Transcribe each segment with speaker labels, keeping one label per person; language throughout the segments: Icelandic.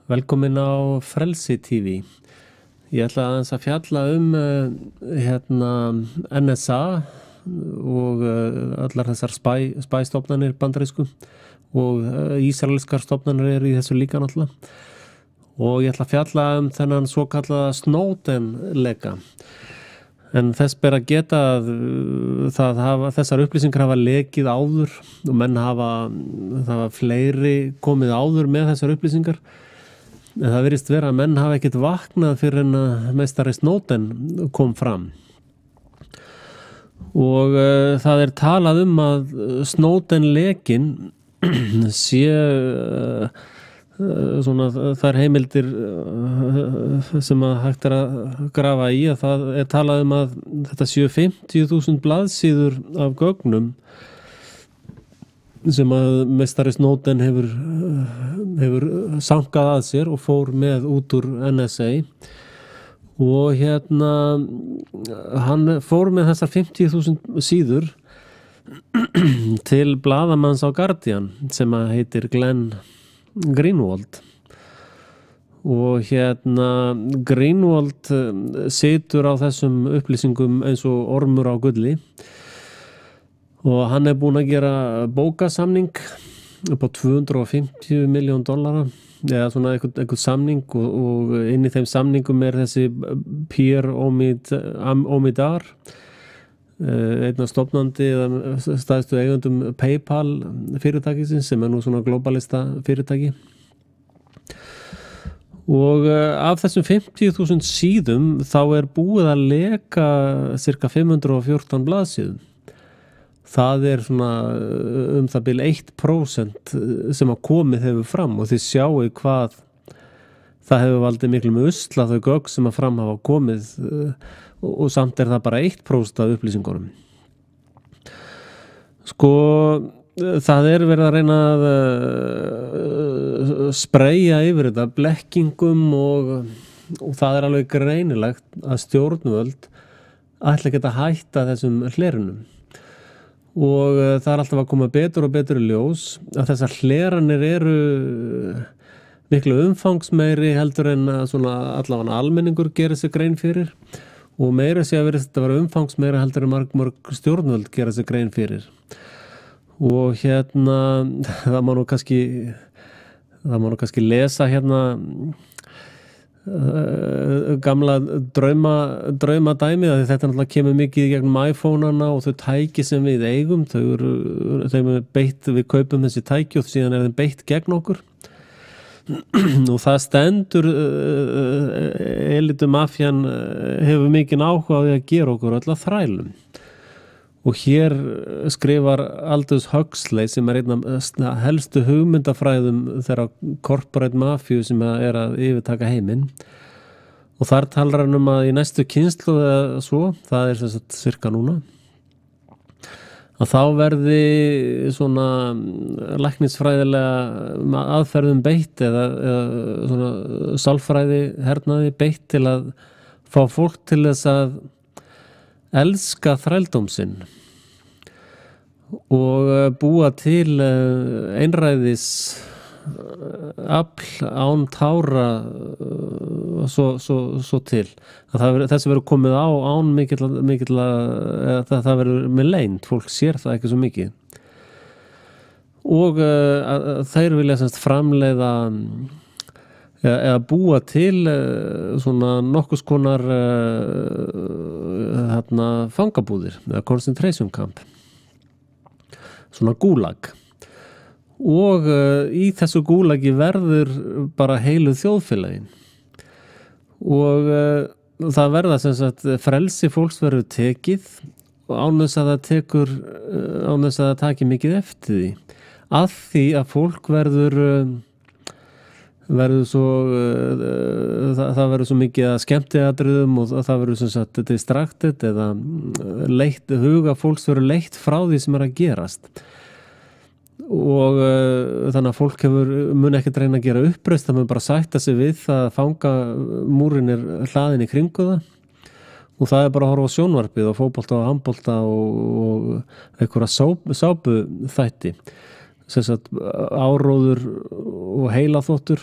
Speaker 1: Velkomin á Frelsi TV. Ég ætla aðeins að fjalla NSA og allar þessar spæstofnanir bandarísku og ísraelskar stofnanir eru í þessu líka náttúrulega. Og ég ætla að fjalla þennan svo kallaða Snowden-leka. En þess ber að geta að þessar upplýsingar hafa lekið áður og menn það hafa fleiri komið áður með þessar upplýsingar. En það virðist vera að menn hafa ekkert vaknað fyrir en að meistari Snowden kom fram. Og það talað að Snowden-lekinn sé svona þær heimildir sem að hægt að grafa í, að það talað að þetta séu 50.000 blaðsíður af gögnum sem að meistari Snowden hefur sankað að sér og fór með út úr NSA og hann fór með þessar 50.000 síður til blaðamanns á Guardian sem að heitir Glenn Greenwald og Greenwald situr á þessum upplýsingum eins og ormur á gulli og hann búinn að gera bókasamning upp á $250 million eða svona einhvern samning og inn í þeim samningum þessi Pierre Omidyar einn af stofnandi eða stærstu eigendum PayPal fyrirtækisins sem nú svona globalista fyrirtæki og af þessum 50.000 síðum þá búið að leka cirka 514 blaðsíðum. Það svona það bil 1% sem að komið hefur fram og þið sjáu hvað það hefur valdið miklu með usla þau gögn sem að fram hafa komið og samt það bara 1% af upplýsingunum. Sko, það verið að reyna að spreyja yfir þetta blekkingum og það alveg greinilegt að stjórnvöld ætla ekki að hætta þessum hlerunum. Og það alltaf að koma betur og betur í ljós að þessar hleranir eru miklu umfangsmeiri heldur en að svona allavega almenningur gerir sig grein fyrir og meira sé að þetta vera umfangsmeiri heldur en mörg stjórnvöld gera sig grein fyrir og það má nú kannski lesa gamla drauma dæmið að þetta náttúrulega kemur mikið í gegnum iPhone-ana og þau tæki sem við eigum þeim beitt, við kaupum þessi tæki og síðan þeim beitt gegn okkur og það stendur elitumafjan hefur mikinn áhuga á því að gera okkur öll að þrælum og hér skrifar Aldous Huxley sem einn af helstu hugmyndafræðum þeirra corporate mafíu sem að yfirtaka heiminn og þar talar hann að í næstu kynslóð eða svo, það sem sagt cirka núna að þá verði svona læknisfræðilega aðferðum beitt eða svona sálfræði hernaði beitt til að fá fólk til þess að elska þrældóm sinn og búa til einræðis afl án tára svo til að þessi verður komið á án mikill það verður með leynd, fólk sér það ekki svo mikið og þeir vilja semst framleiða eða búa til svona nokkurs konar fangabúðir eða concentration camp svona gúlag og í þessu gúlagi verður bara heilu þjóðfélagin og það verða sem sagt frelsi fólks verður tekið og án þess að það taki mikið eftir því að því að fólk verður svo það verður svo mikið að skemmtiatriðum og það verður sem sagt distracted eða huga fólks verður leitt frá því sem að gerast og þannig að fólk mun ekkert reyna að gera uppreist, það mun bara sætta sig við að fangamúrin hlaðin í kringu það og það bara að horfa á sjónvarpið og fótbolta og handbolta og einhverja sápu þætti sem sagt áróður og heilaþvottur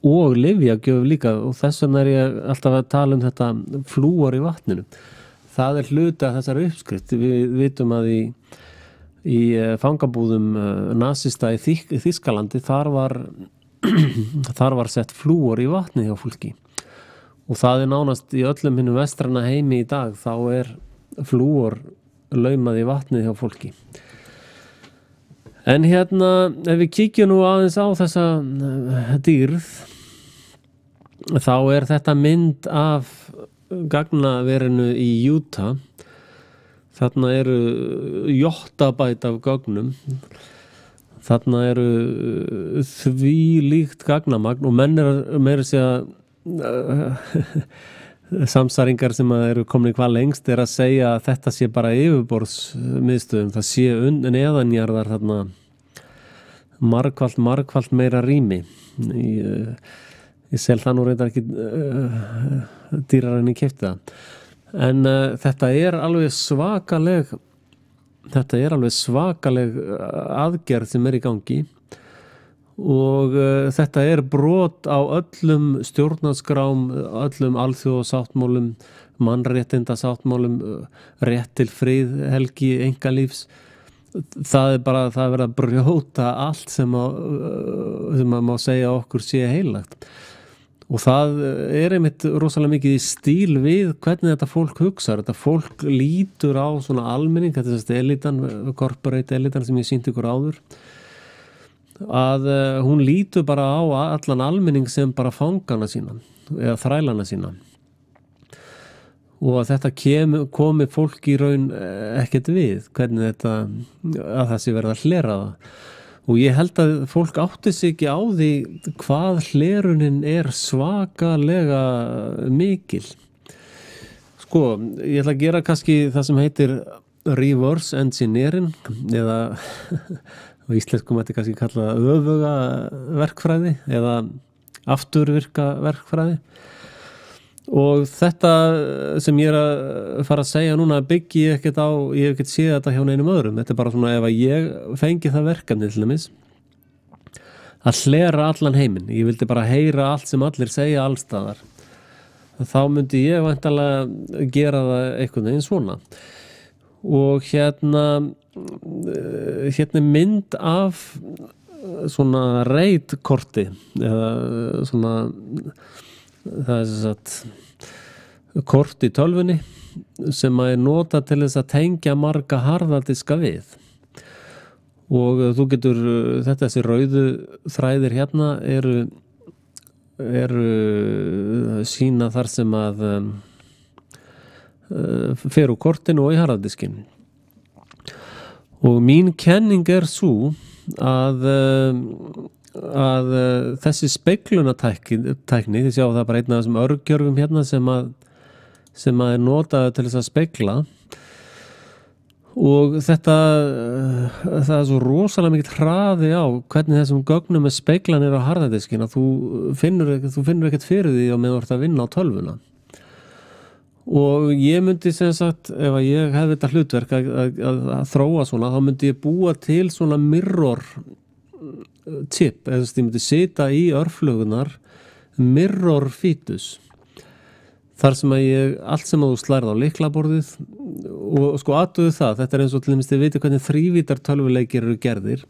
Speaker 1: og lyfjagjöf líka og þess vegna ég alltaf að tala þetta flúor í vatninu. Það hluti af þessari uppskrift. Við vitum að í fangabúðum nasista í Þýskalandi þar var sett flúor í vatni hjá fólki og það nánast í öllum hinum vestræna heimi í dag þá flúor laumað í vatni hjá fólki. En hérna ef við kíkjum nú aðeins á þessa dýrð þá þetta mynd af gagnaverinu í Utah. Þarna eru jottabæt af gögnum. Þarna eru þvílíkt gagnamagn og menn meira að segja samsæringar sem eru komin hvað lengst að segja að þetta sé bara yfirborðsmiðstöðum. Það sé neðanjarðar þarna margfalt meira rými. Ég sel það nú reyndar ekki dýrar en ég keypti það. En þetta alveg svakaleg aðgerð sem í gangi og þetta brot á öllum stjórnarskrám, öllum alþjóðasáttmálum, mannréttindasáttmálum, rétt til friðhelgi einkalífs. Það bara það verið að brjóta allt sem má segja okkur sé heilagt. Og það einmitt rosalega mikið í stíl við hvernig þetta fólk hugsar. Þetta fólk lítur á svona almenning, þetta elitan, corporate elitan sem ég sýndi ykkur áður, að hún lítur bara á allan almenning sem bara fangana sína eða þrælana sína. Og að þetta komi fólk í raun ekkert við, hvernig að það sé verið að hlera það. Og ég held að fólk átti sig ekki á því hvað hlerunin svakalega mikil. Sko, ég ætla að gera kannski það sem heitir reverse engineering eða á íslensku mætti kannski kalla öfuga verkfræði eða afturvirka verkfræði. Og þetta sem ég að fara að segja núna byggi ég ekkert á, ég hef ekkert séð þetta hjá neinum öðrum. Þetta bara svona ef að ég fengi það verkefni til dæmis að hlera allan heiminn. Ég vildi bara heyra allt sem allir segja allstaðar. Þá myndi ég væntanlega gera það einhvern veginn svona. Og hérna mynd af svona reitkorti eða svona það sem sagt kort í tölvunni sem nota til þess að tengja marga harðadiska við og þú getur þessi rauðu þræðir hérna eru sína þar sem að fer úr kortinu og í harðadiskinn og mín kenning sú að þessi speglunatækni, þið sjá það bara einn af þessum örgjörfum hérna sem notað til þess að spegla og það svo rosalega mikið hraði á hvernig þessum gögnum með speglanir á harðadiskin að þú finnur ekkert fyrir því á meðan þú ert að vinna á tölvuna og ég myndi sem sagt ef ég hefði þetta hlutverk að þróa svona þá myndi ég búa til svona mirror chip, eða ég myndi sita í örflögunar mirror fetus þar sem að allt sem að þú slærð á lyklaborðið og sko athuguðu það, þetta eins og til dæmis þið viti hvernig þrívítar tölvuleikir eru gerðir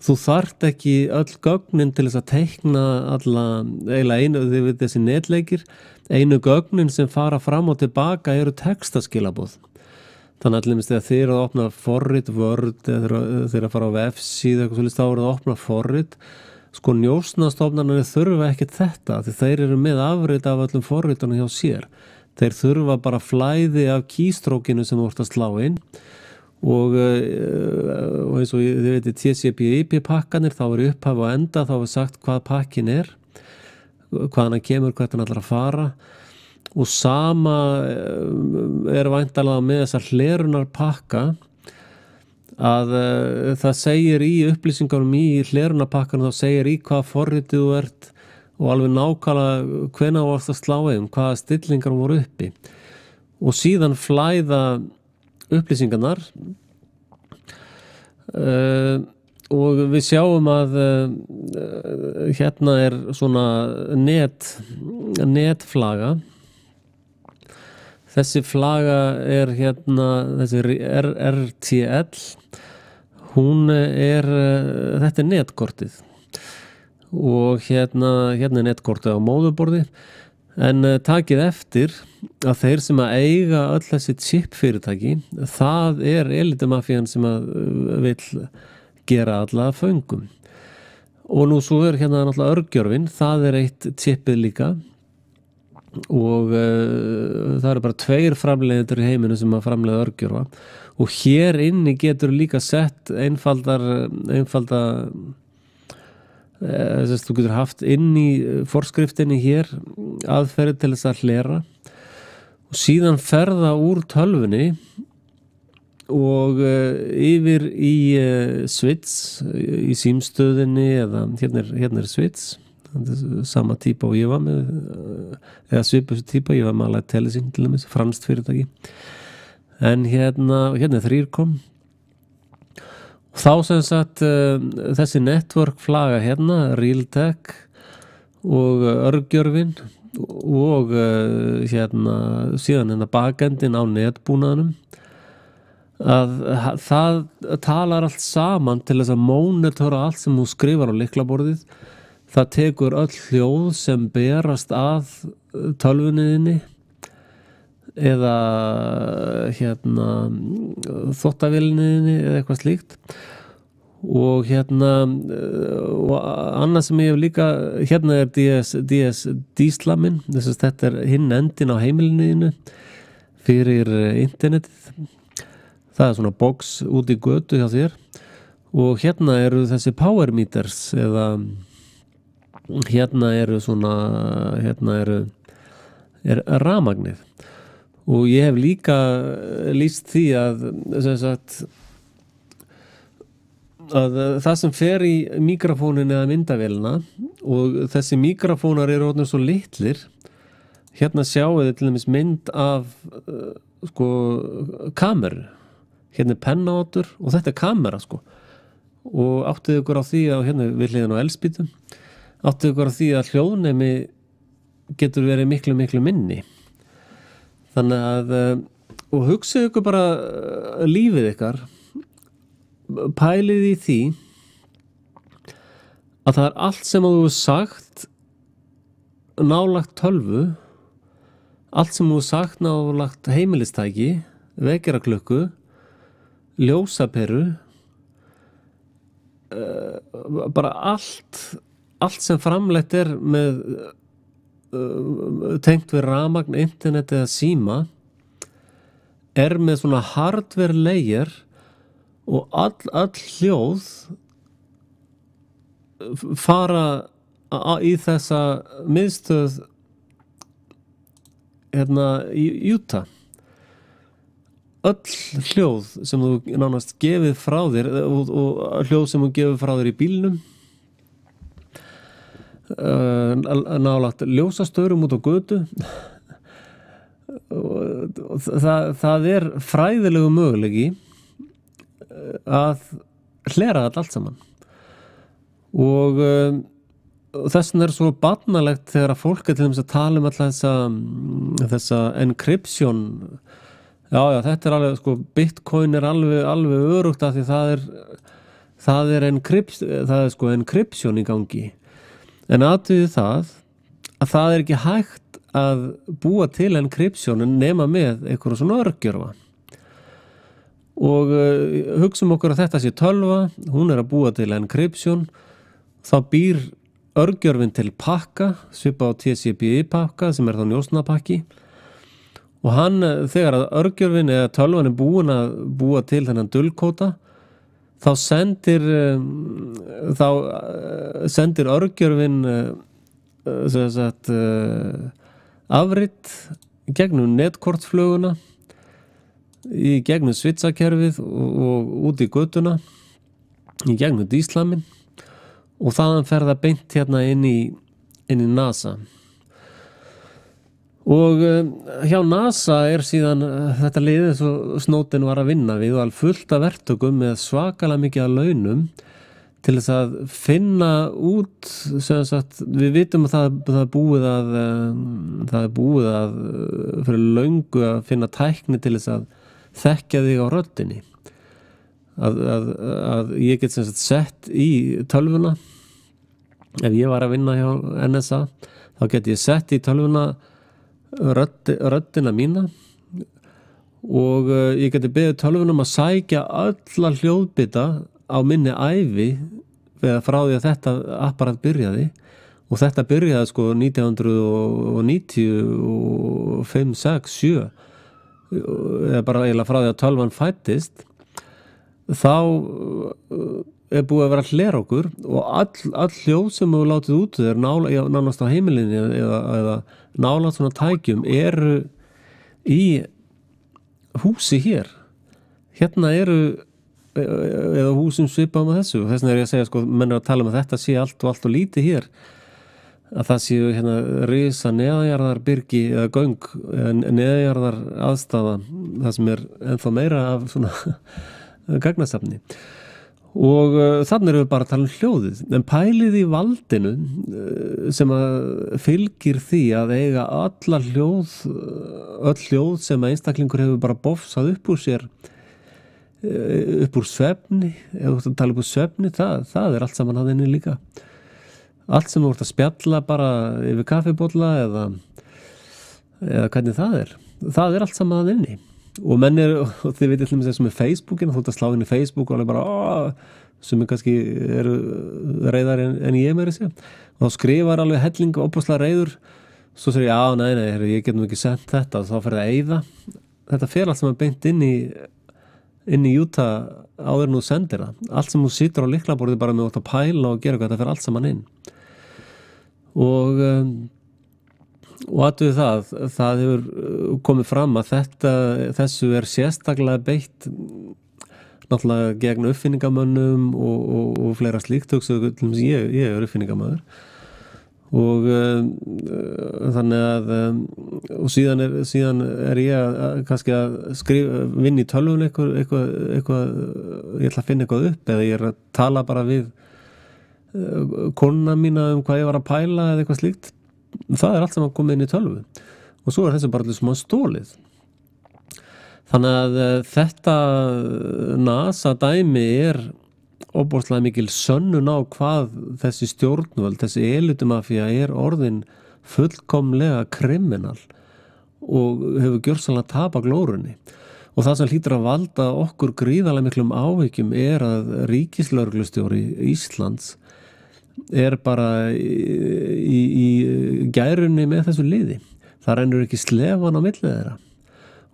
Speaker 1: þú þarft ekki öll gögnin til þess að teikna eiginlega einu, þið viti þessi netleikir einu gögnin sem fara fram og tilbaka eru textaskilaboð þannig að þegar þið eru að opna forrit Word eða þið eru að fara á vefsíðu eitthvað svolítið þá eru að opna forrit sko njósnastofnarnir þurfa ekkert þetta því þeir eru með afrit af öllum forritunum hjá sér þeir þurfa bara flæði af keystrókinu sem þú ert að slá inn og eins og þið veitir TCP/IP pakkanir þá í upphaf og enda þá sagt hvað pakkin hvaðan hann kemur, hvert hann ætlar að fara og sama væntanlega með þessar hlerunarpakka að það segir í upplýsingunum í hlerunarpakkanum þá segir í hvaða forritið þú ert og alveg nákvæmlega hvenær þú varst að slá hvaða stillingar voru uppi og síðan flæða upplýsingarnar og við sjáum að hérna svona netflaga. Þessi flaga hérna, þessi RTL, þetta netkortið og hérna netkortið á móðuborði, en takið eftir að þeir sem að eiga öll þessi chip fyrirtæki, það elitemafían sem að vill gera alla föngum. Og nú svo hérna náttúrulega örgjörfin, það eitt chipið líka, og það bara 2 framleiðendur í heiminu sem að framleiða örgjörfa, og hér inni getur líka sett einfalda þú getur haft inn í forskriftinni hér aðferði til þess að hlera og síðan ferða úr tölvunni og yfir í switch í símstöðinni, eða hérna switch, sama típa og ég var með, eða svipuð típa, ég var með alveg Telesyn til dæmis, franskt fyrirtæki, en hérna 3 kom. Þá sem sagt þessi network flaga hérna, Realtek og örgjörfin og síðan hérna bakendin á netbúnaðinum, að það talar allt saman til þess að mónitora allt sem þú skrifar á lyklaborðið. Það tekur öll hljóð sem berast að tölvunniðinni eða þvottavélinniðinni eða eitthvað slíkt, og og annað sem ég hef líka, hérna díslaminn, þetta hinn endin á heimiliniðinu fyrir internetið, það svona box út í götu hjá þér, og hérna eru þessi power meters, eða hérna rafmagnið, og ég hef líka lýst því að það sem fer í mikrofónin eða myndavélina, og þessi mikrofónar eru orðnir svo litlir, hérna sjáu þið til dæmis mynd af kameru, hérna pennaotur og þetta kamera og áttið ykkur á því að hérna við hliðin á elspýtum, áttið ykkur á því að hljóðnemi getur verið miklu minni. Þannig að, og hugsið ykkur bara lífið ykkar, pælið í því að það allt sem þú hefur sagt nálagt tölvu, allt sem þú hefur sagt nálagt heimilistæki, vekjaraklukku, ljósaperu, bara allt sem framleitt með tengt við rafmagn, internet eða síma, með svona hardware layer, og all hljóð fara í þessa miðstöð hérna í Utah. Öll hljóð sem þú nánast gefið frá þér, og hljóð sem þú gefið frá þér í bílnum, nálagt ljósastörum út á götu, og það fræðilegu möguleiki að hlera þetta allt saman, og þess svo barnalegt þegar að fólk til dæmis að tala alltaf þessa encryption. Já, þetta alveg, Bitcoin alveg örugt, af því það er encryption í gangi, en aðtöðu það að það ekki hægt að búa til encryption nema með einhverju svona örgjörfa. Og hugsum okkur að þetta sé tölva, hún að búa til encryption, þá býr örgjörfin til pakka, svipa á TCP/IP pakka sem þá njósnapakki, og hann, þegar að örgjörfin eða tölvan búin að búa til þennan dulkóta, þá sendir örgjörfin afrit gegnum netkortfluguna, í gegnum switchakerfið og út í götuna, í gegnum díslaminn, og þaðan fer það beint hérna inn í NASA. Og hjá NASA síðan þetta liðið svo Snowden var að vinna við, og alveg fullt af verktökum með svakalega mikið af launum til þess að finna út sem sagt, við vitum að það er búið að fyrir löngu að finna tækni til þess að þekkja þig á röddinni að ég get sem sagt sett í tölvuna ef ég var að vinna hjá NSA þá get ég sett í tölvuna röddina mína og ég geti beðið tölvunum að sækja alla hljóðbita á minni ævi frá því að þetta apparat byrjaði og þetta byrjaði sko 1995, 6, 7 eða bara eiginlega frá því að tölvan fæddist þá búið að vera hler okkur og all hljóð sem við látið út þeir nánast á heimilinni eða nálagt svona tækjum eru í húsi hér hérna eru eða húsum svipað með þessu og þess vegna ég að segja sko, menn að tala að þetta sé allt og lítið hér að það séu hérna risa neðanjarðar byrgi eða göng neðanjarðar aðstafa það sem ennþá meira af svona gagnasafni og þannig erum við bara að tala hljóðið en pælið í valdinu sem að fylgir því að eiga öll hljóð sem að einstaklingur hefur bara bofsað upp úr sér upp úr svefni ef þú tala upp úr svefni það er allt saman að inni líka allt sem þú ert að spjalla bara yfir kaffibolla eða hvernig það er allt saman að inni og menn og þið veitir til þess með Facebookin þú ert að slá inn í Facebook og alveg bara sem kannski eru reiðar en ég meiri sé og þá skrifar alveg helling opaslega reiður svo segir ég nei, ég get nú ekki sendt þetta og þá fer það að eyða þetta fer allt saman beint inn í Utah áður nú sendir það allt sem þú situr á lyklaborðið bara með að pæla og gera þetta fer allt saman inn og aðtöðu það hefur komið fram að þessu sérstaklega beitt náttúrulega gegn uppfinningamönnum og fleira slíkt ég er uppfinningamöður og þannig að og síðan er ég kannski að vinna í tölvun eitthvað ég ætla að finna eitthvað upp eða ég er að tala bara við konuna mína hvað ég var að pæla eða eitthvað slíkt það er allt sem að koma inn í tölvu og svo er þessu bara allir smá stólið þannig að þetta NASA dæmi er óbúrslega mikil sönnun á hvað þessi stjórnvöld, þessi elitumafía er orðin fullkomlega kriminal og hefur gjörsamlega tapað glórunni og það sem hlýtur að valda okkur gríðarlega miklum áhyggjum er að ríkislögreglustjóri Íslands er bara í gærunni með þessu liði það rennur ekki slefan á milli þeirra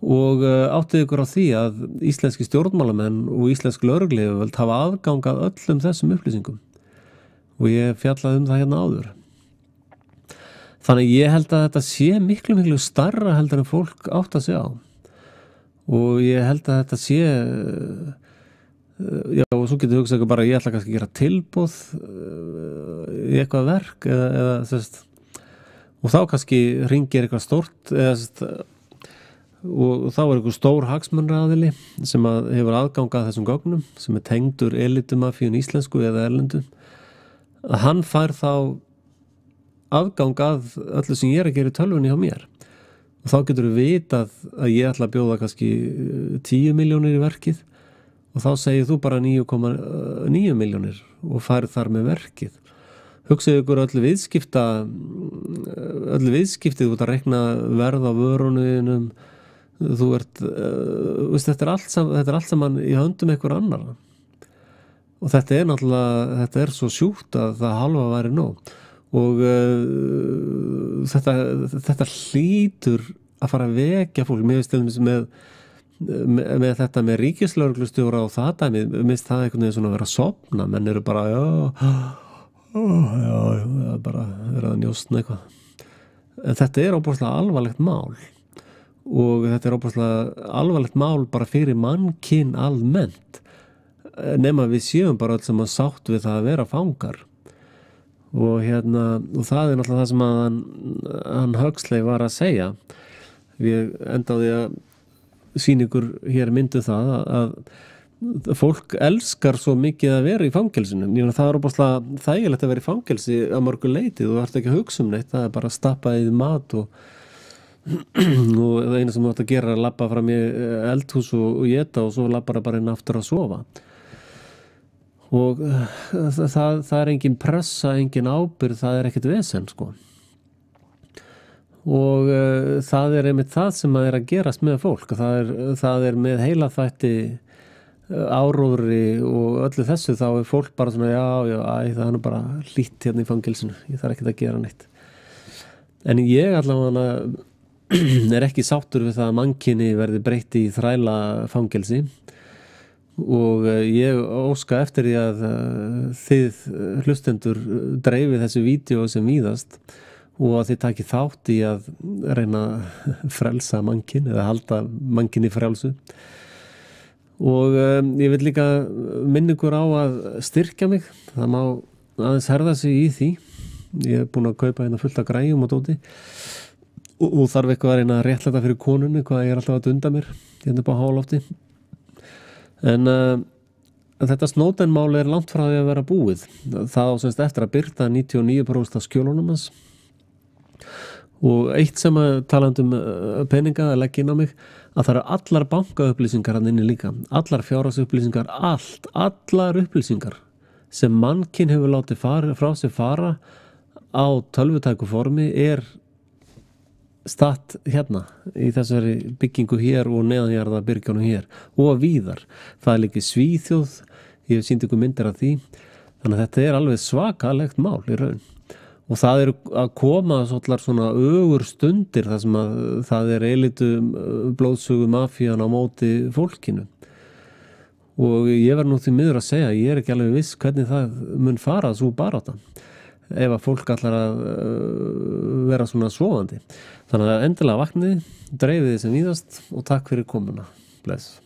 Speaker 1: og áttið ykkur á því að íslenski stjórnmálamenn og íslensk lögregluyfirvöld hafa aðgang að öllum þessum upplýsingum og ég fjallaði það hérna áður þannig ég held að þetta sé miklu starra heldur en fólk átt að segja á og ég held að þetta sé já og svo getur hugsað bara ég ætla kannski að gera tilboð í eitthvað verk eða sérst og þá kannski hringir eitthvað stórt og þá er einhver stór hagsmunaraðili sem hefur aðgang að þessum gögnum sem er tengdur elitumafíun íslensku eða erlendu að hann fær þá aðgang að öllu sem ég er að gera í tölvunni hjá mér og þá getur við vitað að ég ætla að bjóða kannski 10 milljónir í verkið og þá segir þú bara 9,9 milljónir og færð þar með verkið hugsið ykkur öllu viðskiptið þú ert að rekna verð á vörunum þú ert þetta er allt saman í höndum einhver annar og þetta er náttúrulega þetta er svo sjúkt að það halva væri nóg og þetta hlýtur að fara að vekja fólk mér finnst til dæmis með þetta með ríkislögreglustjóra og það dæmi minnst það einhvern veginn svona að vera að sofna menn eru bara já bara vera að njóstna eitthvað en þetta er óbúrslega alvarlegt mál og þetta er óbúrslega alvarlegt mál bara fyrir mannkyn almennt nema við séum bara öll sem að sátt við það að vera fangar og og það er náttúrulega það sem að hann Huxley var að segja við endaði að sýna ykkur hér myndu það að fólk elskar svo mikið að vera í fangelsinu. Ég meina, það er óbúslega þægilegt að vera í fangelsi að mörgu leyti, þú ert ekki að hugsa neitt, það er bara að stappa í mat og það eina sem þú átt að gera er að labba fram í eldhús og éta og svo labbar það bara inn aftur að sofa. Og það er engin pressa, engin ábyrgð, það er ekkert vesen, sko. Og það er einmitt það sem að gerast með fólk. Það er með heilaþætti, áróðri og öllu þessu, þá er fólk bara svona það er nú bara hlýtt hérna í fangelsinu, ég þarf ekkert að gera neitt. En ég allavega ekki sáttur við það að mannkyni verði breytt í þræla fangelsi og ég óska eftir því að þið hlustendur dreifið þessu vídeó sem víðast og að þið takið þátt í að reyna að frelsa mannkyn eða halda mannkynni frelsu. Og ég vil líka minna ykkur á að styrkja mig, það má aðeins herða sig í því. Ég er búin að kaupa hérna fullt af græjum og dóti og þarf eitthvað að reyna að réttlæta fyrir konunni hvað ég er alltaf að dunda mér hérna upp á hálofti. En þetta Snowden-mál er langt frá því að vera búið. Það á semst eftir að birta 99% af skjölunum hans. Og eitt sem að talandi peninga að leggja inn á mig, að það eru allar bankaupplýsingar hann inni líka, allar fjárhagsupplýsingar, allar upplýsingar sem mannkyn hefur látið frá sér fara á tölvutæku formi statt hérna í þessari byggingu hér og neðanjarða byrgjónu hér og víðar. Það er líka Svíþjóð, ég hef sýnt ykkur myndir af því, þannig að þetta er alveg svakalegt mál í raun. Og það eru að koma svona ögur stundir þar sem að það er elitu blóðsugu mafían á móti fólkinu. Og ég verð nú því miður að segja, ég er ekki alveg viss hvernig það mun fara svo barátta ef að fólk allar að vera svona sofandi. Þannig að endilega vaknið, dreifið þið sem víðast og takk fyrir komuna. Bless.